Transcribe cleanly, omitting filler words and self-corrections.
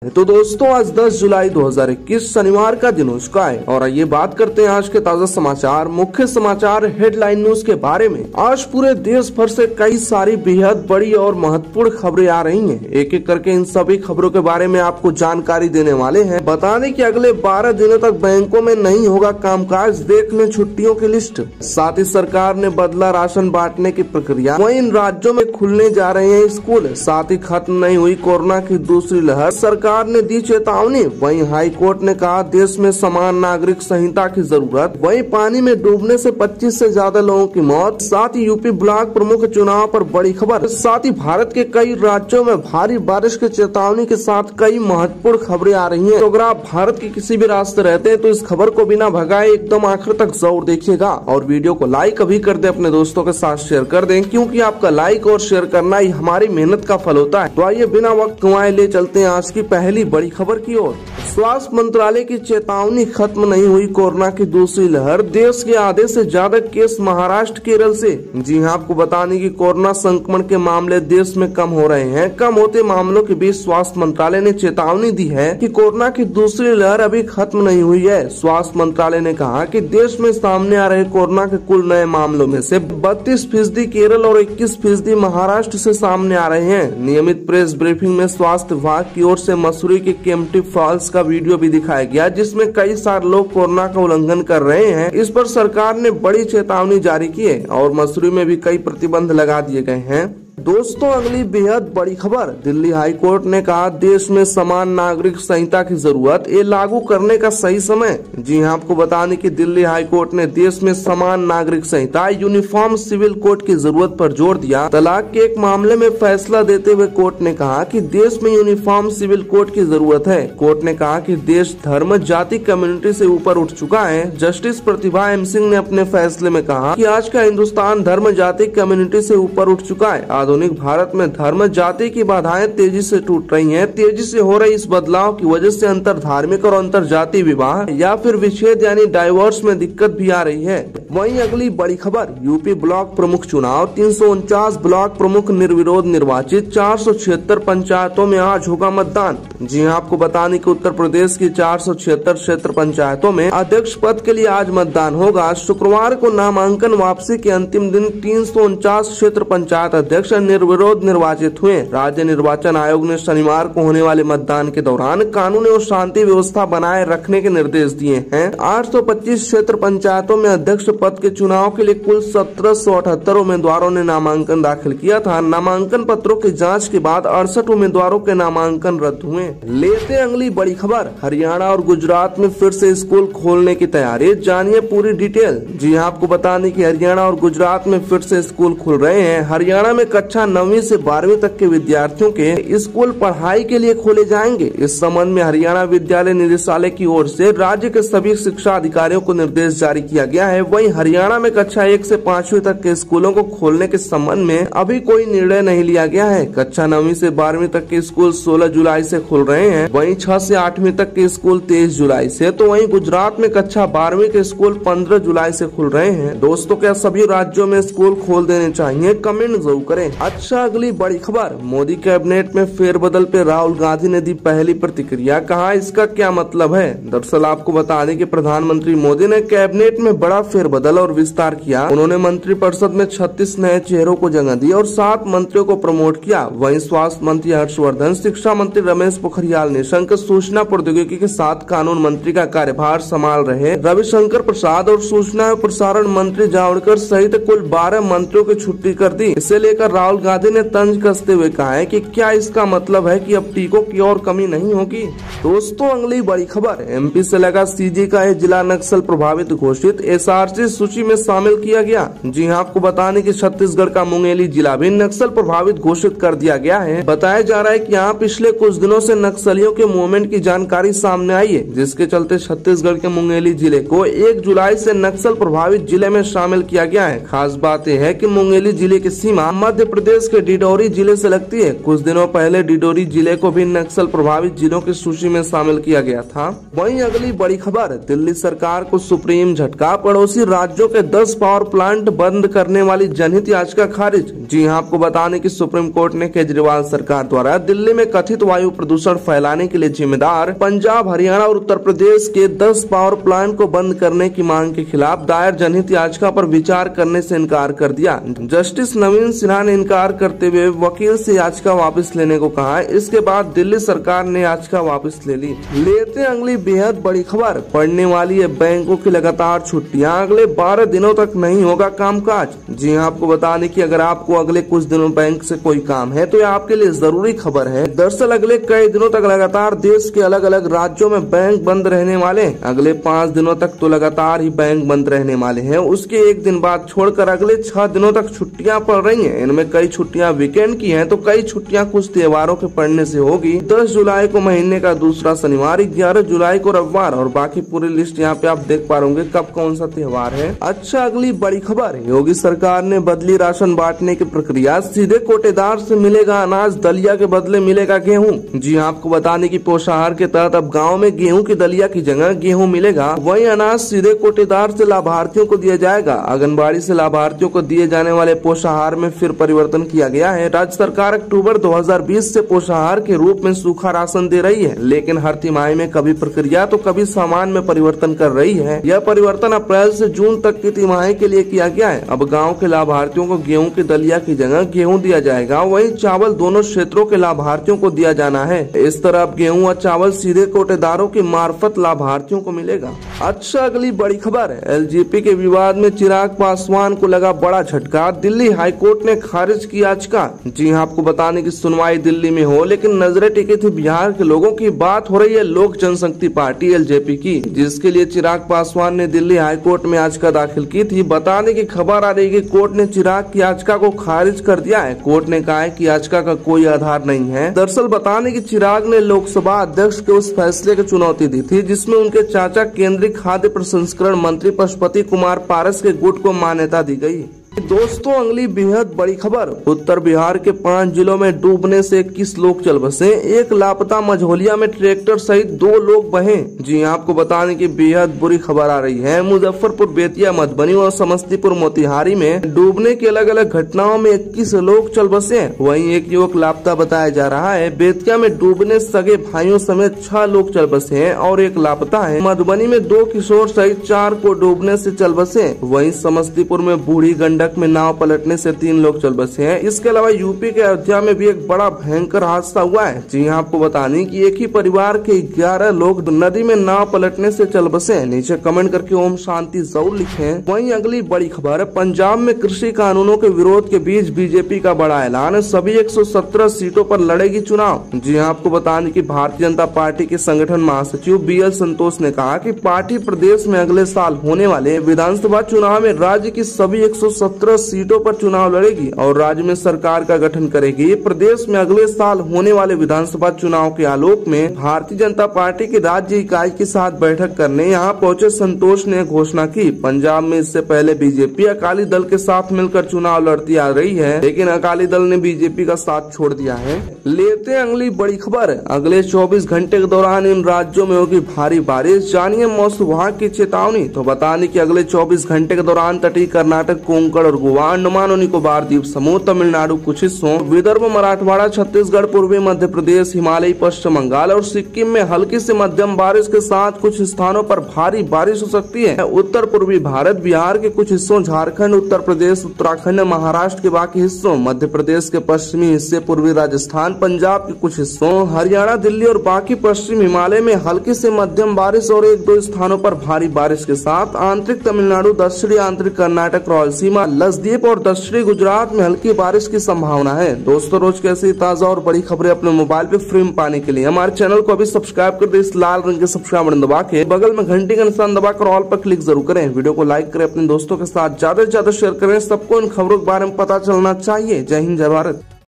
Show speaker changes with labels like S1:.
S1: तो दोस्तों आज 10 जुलाई 2021 शनिवार का दिन हो चुका है और आइए बात करते हैं आज के ताजा समाचार, मुख्य समाचार हेडलाइन न्यूज के बारे में। आज पूरे देश भर से कई सारी बेहद बड़ी और महत्वपूर्ण खबरें आ रही हैं। एक एक करके इन सभी खबरों के बारे में आपको जानकारी देने वाले हैं। बता दें कि अगले 12 दिनों तक बैंकों में नहीं होगा कामकाज, देख लें छुट्टियों की लिस्ट। साथ ही सरकार ने बदला राशन बांटने की प्रक्रिया। वहीं इन राज्यों में खुलने जा रहे हैं स्कूल। साथ ही खत्म नहीं हुई कोरोना की दूसरी लहर, सरकार ने दी चेतावनी। वहीं हाई कोर्ट ने कहा देश में समान नागरिक संहिता की जरूरत। वहीं पानी में डूबने से 25 से ज्यादा लोगों की मौत। साथ ही यूपी ब्लॉक प्रमुख चुनाव पर बड़ी खबर। साथ ही भारत के कई राज्यों में भारी बारिश की चेतावनी के साथ कई महत्वपूर्ण खबरें आ रही हैं। तो अगर आप भारत के किसी भी रास्ते रहते हैं तो इस खबर को बिना भगाए एकदम आखिर तक जरूर देखिएगा और वीडियो को लाइक अभी कर दे, अपने दोस्तों के साथ शेयर कर दें, क्योंकि आपका लाइक और शेयर करना ही हमारी मेहनत का फल होता है। तो आइए बिना वक्त गंवाए ले चलते हैं आज की पहली बड़ी खबर की ओर। स्वास्थ्य मंत्रालय की चेतावनी, खत्म नहीं हुई कोरोना की दूसरी लहर। देश के आधे से ज्यादा केस महाराष्ट्र केरल से। जी हां, आपको बताने की कोरोना संक्रमण के मामले देश में कम हो रहे हैं। कम होते मामलों के बीच स्वास्थ्य मंत्रालय ने चेतावनी दी है कि कोरोना की दूसरी लहर अभी खत्म नहीं हुई है। स्वास्थ्य मंत्रालय ने कहा कि देश में सामने आ रहे कोरोना के कुल नए मामलों में से 32% केरल और 21% महाराष्ट्र से सामने आ रहे हैं। नियमित प्रेस ब्रीफिंग में स्वास्थ्य विभाग की ओर से मसूरी के केम्प्टी फॉल्स का वीडियो भी दिखाया गया, जिसमें कई सारे लोग कोरोना का उल्लंघन कर रहे हैं। इस पर सरकार ने बड़ी चेतावनी जारी की है और मसूरी में भी कई प्रतिबंध लगा दिए गए हैं। दोस्तों अगली बेहद बड़ी खबर, दिल्ली हाई कोर्ट ने कहा देश में समान नागरिक संहिता की जरूरत, ये लागू करने का सही समय। जी हां, आपको बताने की दिल्ली हाई कोर्ट ने देश में समान नागरिक संहिता यूनिफॉर्म सिविल कोड की जरूरत पर जोर दिया। तलाक के एक मामले में फैसला देते हुए कोर्ट ने कहा कि देश में यूनिफॉर्म सिविल कोड की जरूरत है। कोर्ट ने कहा कि देश धर्म जाति कम्युनिटी से ऊपर उठ चुका है। जस्टिस प्रतिभा एम सिंह ने अपने फैसले में कहा कि आज का हिंदुस्तान धर्म जाति कम्युनिटी से ऊपर उठ चुका है। आधुनिक भारत में धर्म जाति की बाधाएं तेजी से टूट रही हैं। तेजी से हो रही इस बदलाव की वजह से अंतर धार्मिक और अंतर जाति विवाह या फिर विच्छेद यानी डाइवोर्स में दिक्कत भी आ रही है। वहीं अगली बड़ी खबर, यूपी ब्लॉक प्रमुख चुनाव, 349 ब्लॉक प्रमुख निर्विरोध निर्वाचित। 476 पंचायतों में आज होगा मतदान। जी हां, आपको बताने की उत्तर प्रदेश की 476 क्षेत्र पंचायतों में अध्यक्ष पद के लिए आज मतदान होगा। शुक्रवार को नामांकन वापसी के अंतिम दिन 349 क्षेत्र पंचायत अध्यक्ष निर्विरोध निर्वाचित हुए। राज्य निर्वाचन आयोग ने शनिवार को होने वाले मतदान के दौरान कानून और शांति व्यवस्था बनाए रखने के निर्देश दिए हैं। 825 क्षेत्र पंचायतों में अध्यक्ष पद के चुनाव के लिए कुल 1778 उम्मीदवारों ने नामांकन दाखिल किया था। नामांकन पत्रों की जांच के बाद 68 उम्मीदवारों के नामांकन रद्द हुए। लेते अगली बड़ी खबर, हरियाणा और गुजरात में फिर से स्कूल खोलने की तैयारी, जानिए पूरी डिटेल। जी हां, आपको बताने की हरियाणा और गुजरात में फिर से स्कूल खुल रहे हैं। हरियाणा में कक्षा 9वीं से 12वीं तक के विद्यार्थियों के स्कूल पढ़ाई के लिए खोले जाएंगे। इस संबंध में हरियाणा विद्यालय निदेशालय की ओर से राज्य के सभी शिक्षा अधिकारियों को निर्देश जारी किया गया है। वहीं हरियाणा में कक्षा 1 से 5वीं तक के स्कूलों को खोलने के संबंध में अभी कोई निर्णय नहीं लिया गया है। कक्षा 9वीं से 12वीं तक के स्कूल 16 जुलाई से खुल रहे हैं। वहीं 6 से 8वीं तक के स्कूल 23 जुलाई से। तो वहीं गुजरात में कक्षा 12वीं के स्कूल 15 जुलाई से खुल रहे हैं। दोस्तों, क्या सभी राज्यों में स्कूल खोल देने चाहिए? कमेंट जरूर करें। अच्छा, अगली बड़ी खबर, मोदी कैबिनेट में फेरबदल पे राहुल गांधी ने दी पहली प्रतिक्रिया। कहा इसका क्या मतलब है? दरअसल आपको बता दें कि प्रधानमंत्री मोदी ने कैबिनेट में बड़ा फेरबदल और विस्तार किया। उन्होंने मंत्रिपरिषद में 36 नए चेहरों को जगह दी और 7 मंत्रियों को प्रमोट किया। वहीं स्वास्थ्य मंत्री हर्षवर्धन, शिक्षा मंत्री रमेश पोखरियाल निशंक, सूचना प्रौद्योगिकी के साथ कानून मंत्री का कार्यभार संभाल रहे रविशंकर प्रसाद और सूचना एवं प्रसारण मंत्री जावड़ेकर सहित कुल 12 मंत्रियों की छुट्टी कर दी। इसे लेकर राहुल गांधी ने तंज कसते हुए कहा है कि क्या इसका मतलब है कि अब टीकों की और कमी नहीं होगी? दोस्तों अगली बड़ी खबर, एमपी से लगा सीजी का ये जिला नक्सल प्रभावित घोषित, एसआरसी सूची में शामिल किया गया। जी हां, आपको बताने की छत्तीसगढ़ का मुंगेली जिला भी नक्सल प्रभावित घोषित कर दिया गया है। बताया जा रहा है कि यहाँ पिछले कुछ दिनों से नक्सलियों के मूवमेंट की जानकारी सामने आई है, जिसके चलते छत्तीसगढ़ के मुंगेली जिले को 1 जुलाई से नक्सल प्रभावित जिले में शामिल किया गया है। खास बात यह है कि मुंगेली जिले की सीमा मध्य प्रदेश के डिडौरी जिले से लगती है। कुछ दिनों पहले डिडौरी जिले को भी नक्सल प्रभावित जिलों की सूची में शामिल किया गया था। वहीं अगली बड़ी खबर, दिल्ली सरकार को सुप्रीम झटका, पड़ोसी राज्यों के 10 पावर प्लांट बंद करने वाली जनहित याचिका खारिज। जी हां, आपको बताने की सुप्रीम कोर्ट ने केजरीवाल सरकार द्वारा दिल्ली में कथित वायु प्रदूषण फैलाने के लिए जिम्मेदार पंजाब, हरियाणा और उत्तर प्रदेश के 10 पावर प्लांट को बंद करने की मांग के खिलाफ दायर जनहित याचिका पर विचार करने से इनकार कर दिया। जस्टिस नवीन सिन्हा ने इनकार करते हुए वकील से याचिका वापस लेने को कहा। इसके बाद दिल्ली सरकार ने याचिका वापस ले ली। लेते हैं अगली बेहद बड़ी खबर, पड़ने वाली है बैंकों की लगातार छुट्टियां, अगले 12 दिनों तक नहीं होगा कामकाज। जी हां, आपको बताने की अगर आपको अगले कुछ दिनों बैंक से कोई काम है तो यह आपके लिए जरूरी खबर है। दरअसल अगले कई दिनों तक लगातार देश के अलग अलग राज्यों में बैंक बंद रहने वाले। अगले 5 दिनों तक तो लगातार ही बैंक बंद रहने वाले हैं। उसके एक दिन बाद छोड़कर अगले 6 दिनों तक छुट्टियां पड़ रही हैं। इनमें कई छुट्टियां वीकेंड की हैं तो कई छुट्टियां कुछ त्योहारों के पड़ने से होगी। 10 जुलाई को महीने का दूसरा शनिवार, 11 जुलाई को रविवार और बाकी पूरी लिस्ट यहाँ पे आप देख पा रहे कब कौन सा त्योहार है। अच्छा, अगली बड़ी खबर, योगी सरकार ने बदली राशन बांटने की प्रक्रिया, सीधे कोटेदार से मिलेगा अनाज, दलिया के बदले मिलेगा गेहूं। जी हाँ, आपको बताने की पोषाहार के तहत अब गाँव में गेहूं की दलिया की जगह गेहूं मिलेगा। वही अनाज सीधे कोटेदार से लाभार्थियों को दिया जाएगा। आंगनबाड़ी से लाभार्थियों को दिए जाने वाले पोषाहार में फिर परिवर्तन किया गया है। राज्य सरकार अक्टूबर 2020 से पोषाहार के रूप में सूखा राशन दे रही है, लेकिन हर तिमाही में कभी प्रक्रिया तो कभी सामान में परिवर्तन कर रही है। यह परिवर्तन अप्रैल से जून तक की तिमाही के लिए किया गया है। अब गांव के लाभार्थियों को गेहूं की दलिया की जगह गेहूं दिया जाएगा। वहीं चावल दोनों क्षेत्रों के लाभार्थियों को दिया जाना है। इस तरह अब गेहूं और चावल सीधे कोटेदारों की मार्फत लाभार्थियों को मिलेगा। अच्छा, अगली बड़ी खबर है, एलजेपी के विवाद में चिराग पासवान को लगा बड़ा झटका, दिल्ली हाईकोर्ट ने खारिज की याचिका। जी हां, आपको बताने की सुनवाई दिल्ली में हो लेकिन नजरें टिकी थी बिहार के लोगों की। बात हो रही है लोक जनशक्ति पार्टी एलजेपी की, जिसके लिए चिराग पासवान ने दिल्ली हाईकोर्ट में याचिका दाखिल की थी। बताने की खबर आ रही है कि कोर्ट ने चिराग की याचिका को खारिज कर दिया है। कोर्ट ने कहा है कि याचिका का कोई आधार नहीं है। दरअसल बताने की चिराग ने लोकसभा अध्यक्ष के उस फैसले की चुनौती दी थी जिसमें उनके चाचा केंद्रीय खाद्य प्रसंस्करण मंत्री पशुपति कुमार पारस के गुट को मान्यता दी गई। दोस्तों, अगली बेहद बड़ी खबर, उत्तर बिहार के 5 जिलों में डूबने से 21 लोग चल बसे, एक लापता, मझौलिया में ट्रैक्टर सहित 2 लोग बहे। जी आपको बताने की बेहद बुरी खबर आ रही है। मुजफ्फरपुर, बेतिया, मधुबनी और समस्तीपुर, मोतिहारी में डूबने की अलग अलग घटनाओं में 21 लोग चल बसे हैं। वहीं एक युवक लापता बताया जा रहा है। बेतिया में डूबने सगे भाइयों समेत 6 लोग चल बसे हैं और एक लापता है। मधुबनी में 2 किशोर सहित 4 को डूबने से चल बसे। वहीं समस्तीपुर में बूढ़ी गंडक में नाव पलटने से 3 लोग चल बसे हैं। इसके अलावा यूपी के अयोध्या में भी एक बड़ा भयंकर हादसा हुआ है। जी हाँ, आपको बताने कि एक ही परिवार के 11 लोग नदी में नाव पलटने से चल बसे हैं। नीचे कमेंट करके ओम शांति जरूर लिखें। वहीं अगली बड़ी खबर है, पंजाब में कृषि कानूनों के विरोध के बीच बीजेपी का बड़ा ऐलान, सभी 117 सीटों पर लड़ेगी चुनाव। जी हाँ, आपको बताने की भारतीय जनता पार्टी के संगठन महासचिव BL संतोष ने कहा कि पार्टी प्रदेश में अगले साल होने वाले विधानसभा चुनाव में राज्य की सभी 117 सीटों पर चुनाव लड़ेगी और राज्य में सरकार का गठन करेगी। प्रदेश में अगले साल होने वाले विधानसभा चुनाव के आलोक में भारतीय जनता पार्टी की राज्य इकाई के साथ बैठक करने यहाँ पहुंचे संतोष ने घोषणा की। पंजाब में इससे पहले बीजेपी अकाली दल के साथ मिलकर चुनाव लड़ती आ रही है, लेकिन अकाली दल ने बीजेपी का साथ छोड़ दिया है। लेते हैं अगली बड़ी खबर, अगले 24 घंटे के दौरान इन राज्यों में होगी भारी बारिश, जानिए मौसम विभाग की चेतावनी। तो बताने की अगले 24 घंटे के दौरान तटीय कर्नाटक, कोंकण और गोवा, अंडमान और निकोबार द्वीप समूह, तमिलनाडु कुछ हिस्सों, विदर्भ, मराठवाड़ा, छत्तीसगढ़, पूर्वी मध्य प्रदेश, हिमालयी पश्चिम बंगाल और सिक्किम में हल्की से मध्यम बारिश के साथ कुछ स्थानों पर भारी बारिश हो सकती है। उत्तर पूर्वी भारत, बिहार के कुछ हिस्सों, झारखंड, उत्तर प्रदेश, उत्तराखंड, महाराष्ट्र के बाकी हिस्सों, मध्य प्रदेश के पश्चिमी हिस्से, पूर्वी राजस्थान, पंजाब के कुछ हिस्सों, हरियाणा, दिल्ली और बाकी पश्चिम हिमालय में हल्की से मध्यम बारिश और 1-2 स्थानों पर भारी बारिश के साथ आंतरिक तमिलनाडु, दक्षिणी आंतरिक कर्नाटक, रायलसीमा, लक्षद्वीप और दक्षिणी गुजरात में हल्की बारिश की संभावना है। दोस्तों, रोज कैसी ताजा और बड़ी खबरें अपने मोबाइल पे फ्री में पाने के लिए हमारे चैनल को अभी सब्सक्राइब कर दे। इस लाल रंग के सब्सक्राइब बटन दबा के बगल में घंटी का निशान दबाकर ऑल पर क्लिक जरूर करें। वीडियो को लाइक करें, अपने दोस्तों के साथ ज्यादा से ज्यादा शेयर करें। सबको इन खबरों के बारे में पता चलना चाहिए। जय हिंद, जय भारत।